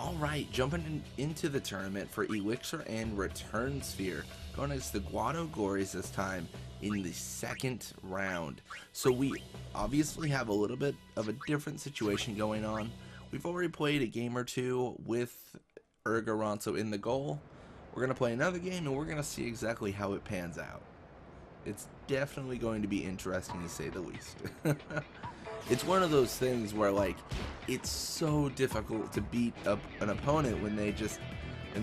Alright, jumping into the tournament for Elixir and Return Sphere. Going against the Guado Gories this time in the second round. So we obviously have a little bit of a different situation going on. We've already played a game or two with Ronso in the goal. We're going to play another game and we're going to see exactly how it pans out. It's definitely going to be interesting to say the least. It's one of those things where, like, it's so difficult to beat up an opponent when they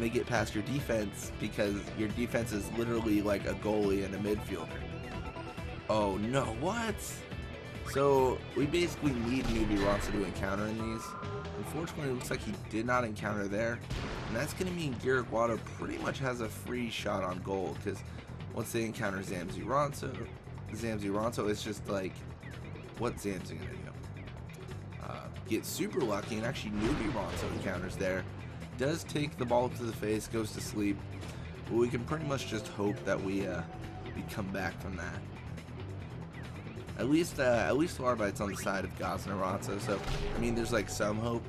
get past your defense, because your defense is literally like a goalie and a midfielder. Oh no, what? So we basically need newbie Ronso to encounter in these. Unfortunately, it looks like he did not encounter there, and that's going to mean Guado pretty much has a free shot on goal, because once they encounter Zamzi Ronso, it's just like, what's Zamzi gonna do? Get super lucky, and actually newbie Ronso encounters there. Does take the ball up to the face, goes to sleep. But we can pretty much just hope that we come back from that. At least Larbite's on the side of Gosner Ronso, so I mean there's like some hope.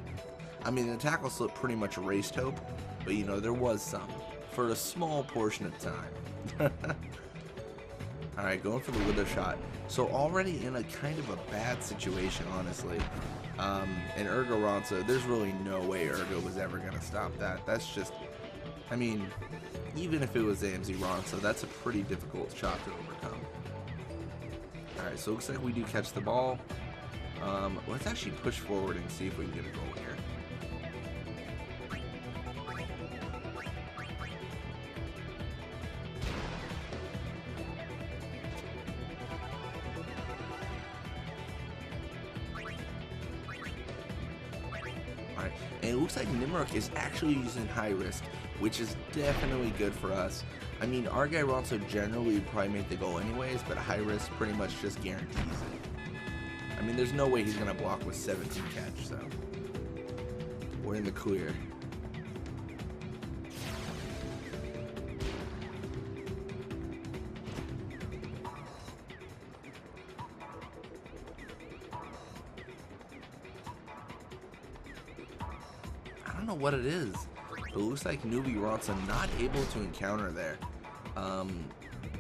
I mean the tackle slip pretty much erased hope, but you know there was some for a small portion of time. Alright, going for the widow shot. So already in a kind of a bad situation, honestly. And Ronso, there's really no way was ever going to stop that. That's just, I mean, even if it was Zamzi Ronso, that's a pretty difficult shot to overcome. Alright, so it looks like we do catch the ball. Let's actually push forward and see if we can get a goal here. And it looks like Nimrok is actually using high risk, which is definitely good for us. I mean, our guy Ronso generally would probably make the goal anyways, but high risk pretty much just guarantees it. I mean, there's no way he's going to block with 17 catch, so we're in the clear. I don't know what it is, but it looks like newbie Ronso not able to encounter there.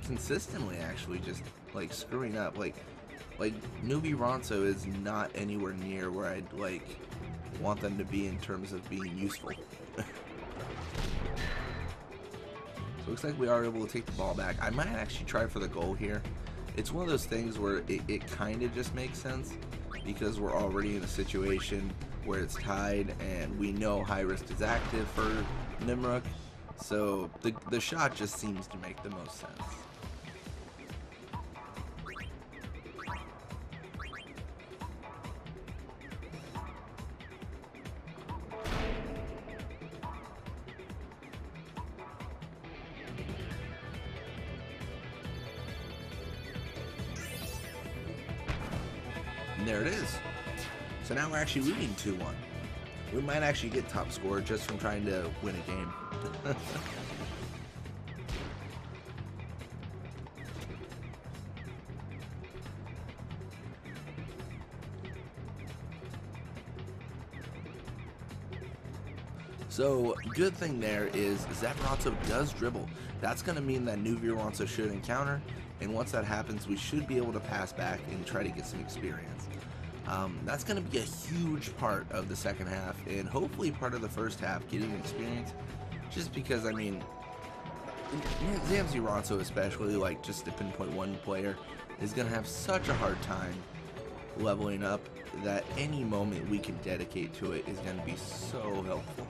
Consistently, actually, just like screwing up. Like newbie Ronso is not anywhere near where I'd like want them to be in terms of being useful. So it looks like we are able to take the ball back. I might actually try for the goal here. It's one of those things where it kind of just makes sense, because we're already in a situation where it's tied and we know high risk is active for Nimrok, so the shot just seems to make the most sense. And there it is. So now we're actually leading 2-1. We might actually get top score just from trying to win a game. So, good thing there is Zap Ronso does dribble. That's going to mean that newbie Ronso should encounter, and once that happens, we should be able to pass back and try to get some experience. That's going to be a huge part of the second half, and hopefully part of the first half, getting experience, just because, I mean, Zamzi Ronso especially, like just a pinpoint one player, is going to have such a hard time leveling up that any moment we can dedicate to it is going to be so helpful.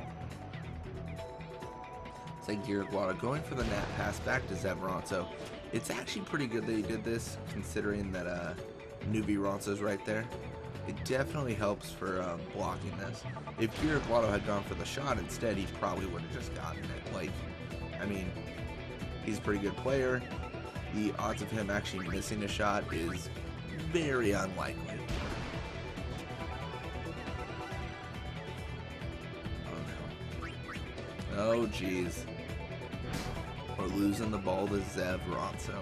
It's like Guado going for the net pass back to Zeb Ronso. It's actually pretty good that he did this, considering that newbie Ronso's right there. It definitely helps for blocking this. If Guado had gone for the shot instead, he probably would have just gotten it. Like, I mean, he's a pretty good player. The odds of him actually missing a shot is very unlikely. Oh no. Oh geez. We're losing the ball to Zev Ronso.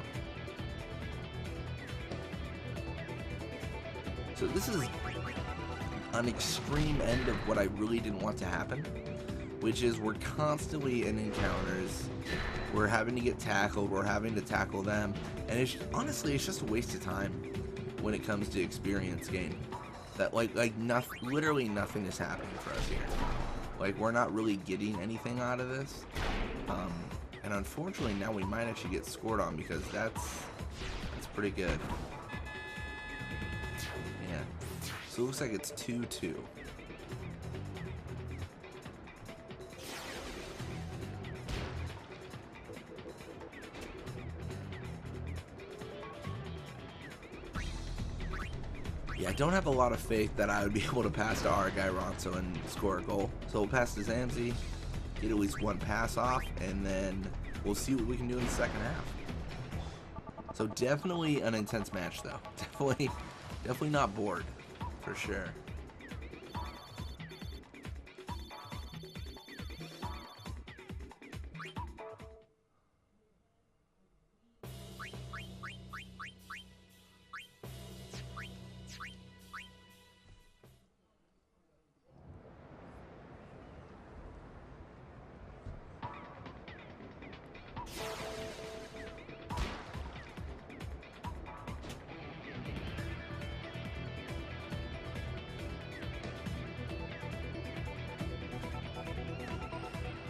So this is an extreme end of what I really didn't want to happen. which is we're constantly in encounters. We're having to get tackled. We're having to tackle them, and it's honestly it's just a waste of time when it comes to experience gain. That like nothing, literally nothing is happening for us here. Like we're not really getting anything out of this, and unfortunately now we might actually get scored on because that's pretty good. Yeah. So it looks like it's 2-2. Yeah, I don't have a lot of faith that I would be able to pass to our guy Ronso and score a goal. So we'll pass to Zamzi, get at least one pass off, and then we'll see what we can do in the second half. So definitely an intense match though. Definitely not bored, for sure.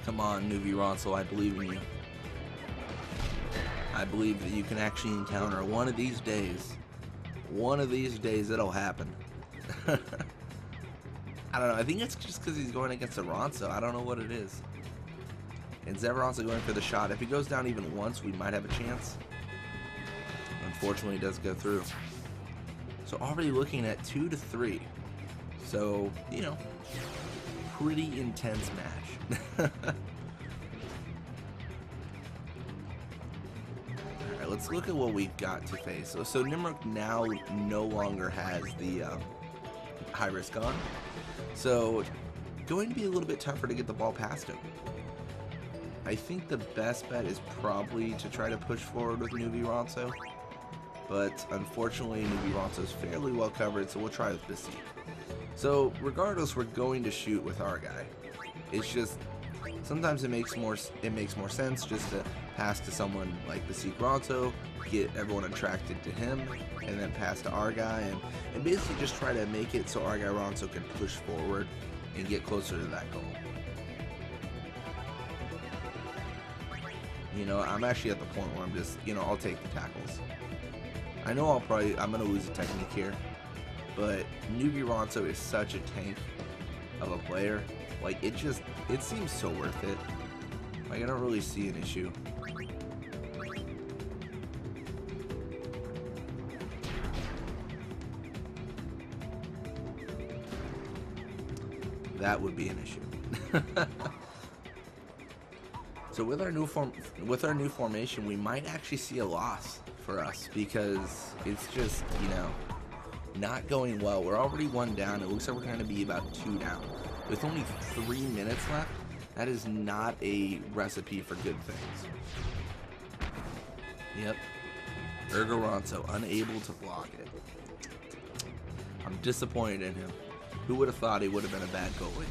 Come on, Nuvi Ronso, I believe in you. I believe that you can actually encounter one of these days. One of these days it'll happen. I don't know, I think it's just because he's going against a Ronso. I don't know what it is. And Ronso going for the shot. If he goes down even once, we might have a chance. Unfortunately, it does go through. So already looking at 2-3. So, you know, pretty intense match. Alright, let's look at what we've got to face. So Nimrok now no longer has the high risk on. So going to be a little bit tougher to get the ball past him. I think the best bet is probably to try to push forward with Nuvi Ronso. But unfortunately Nuvi Ronso is fairly well covered, so we'll try with Basique. So regardless, we're going to shoot with our guy. It's just sometimes it makes more sense just to pass to someone like Basique Ronso, get everyone attracted to him, and then pass to our guy, and basically just try to make it so our guy Ronso can push forward and get closer to that goal. You know, I'm actually at the point where I'm just, you know, I'll take the tackles. I know I'm gonna lose a technique here, but Nuvi Ronso is such a tank of a player. Like, it seems so worth it. Like, I don't really see an issue. That would be an issue. So with our new formation, we might actually see a loss for us because it's just, you know, not going well. We're already 1 down. It looks like we're going to be about 2 down. With only 3 minutes left, that is not a recipe for good things. Yep. Ergo Ronso, unable to block it. I'm disappointed in him. Who would have thought he would have been a bad goalie?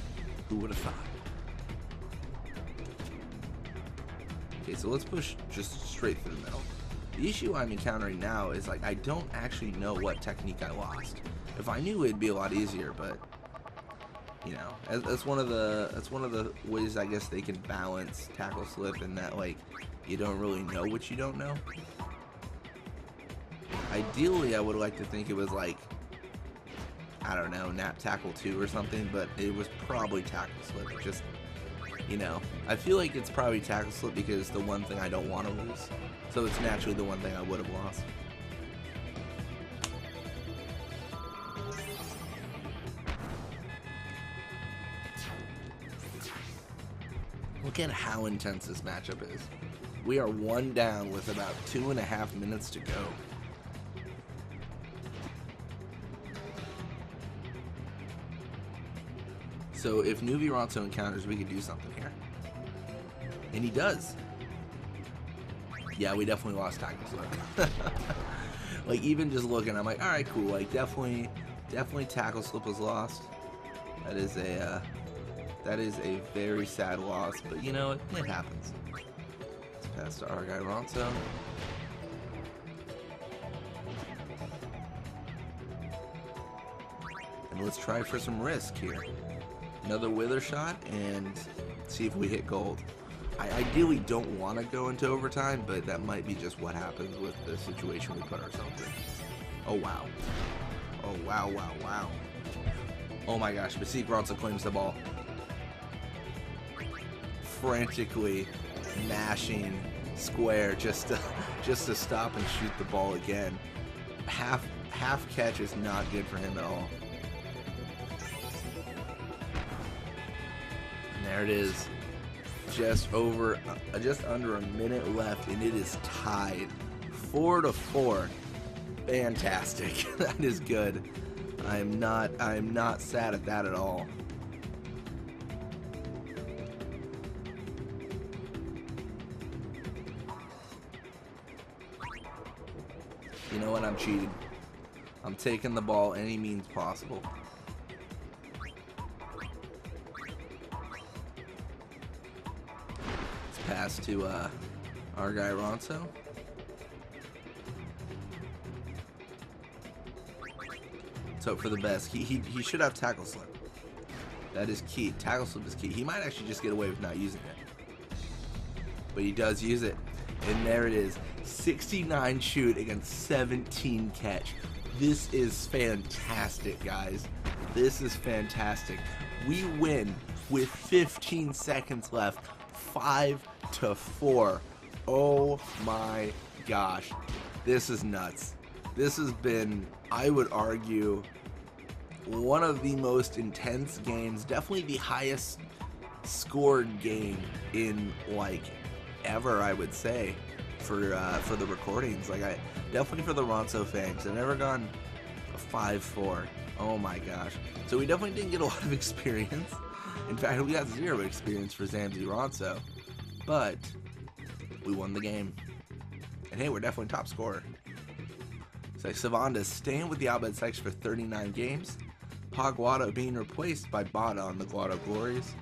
Who would have thought? Okay, so let's push just straight through the middle. The issue I'm encountering now is, like, I don't actually know what technique I lost. If I knew, it'd be a lot easier, but you know, that's one of the ways I guess they can balance tackle slip, in that, like, you don't really know what you don't know. Ideally, I would like to think it was like, I don't know, nap tackle 2 or something, but it was probably tackle slip. It just, you know, I feel like it's probably tackle slip because it's the one thing I don't want to lose. So it's naturally the one thing I would have lost. Look at how intense this matchup is. We are 1 down with about 2.5 minutes to go. So if Nuvi Ronso encounters, we could do something here. And he does. Yeah, we definitely lost tackle slip. Like, even just looking, I'm like, alright, cool. Like, definitely tackle slip was lost. That is a That is a very sad loss, but you know, it happens. Let's pass to our guy Ronso. And let's try for some risk here. Another wither shot and see if we hit gold. I ideally don't want to go into overtime, but that might be just what happens with the situation we put ourselves in. Oh wow. Oh wow, wow, wow. Oh my gosh, Mystique Ronso claims the ball. Frantically mashing square just to stop and shoot the ball again. Half catch is not good for him at all. And there it is. Just under a minute left, and it is tied 4-4. Fantastic. That is good. I'm not sad at that at all. You know what? I'm cheating. I'm taking the ball any means possible. Let's pass to our guy Ronso. Let's hope for the best. He should have tackle slip. That is key. Tackle slip is key. He might actually just get away with not using it. But he does use it. And there it is. 69 shoot against 17 catch. This is fantastic, guys. This is fantastic. We win with 15 seconds left. 5-4. Oh my gosh. This is nuts. This has been, I would argue, one of the most intense games, definitely the highest scored game in like ever, I would say, for the recordings. Like, I definitely for the Ronso Fangs. I've never gone 5-4. Oh my gosh. So we definitely didn't get a lot of experience. In fact, we got 0 experience for Zamzy Ronso, but we won the game. And hey, we're definitely top scorer. So Savanda staying with the Outbed section for 39 games. Guado being replaced by Bada on the Guado Glories.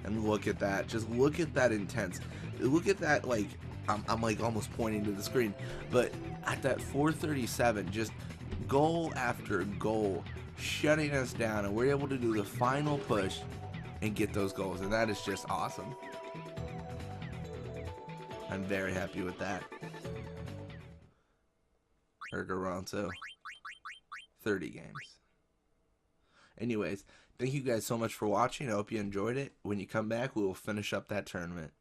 And look at that. Just look at that intense. Look at that, like, I'm like almost pointing to the screen. But at that 437, just goal after goal, shutting us down. And we're able to do the final push and get those goals. And that is just awesome. I'm very happy with that. Ronso, 30 games. Anyways, thank you guys so much for watching. I hope you enjoyed it. When you come back, we will finish up that tournament.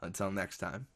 Until next time.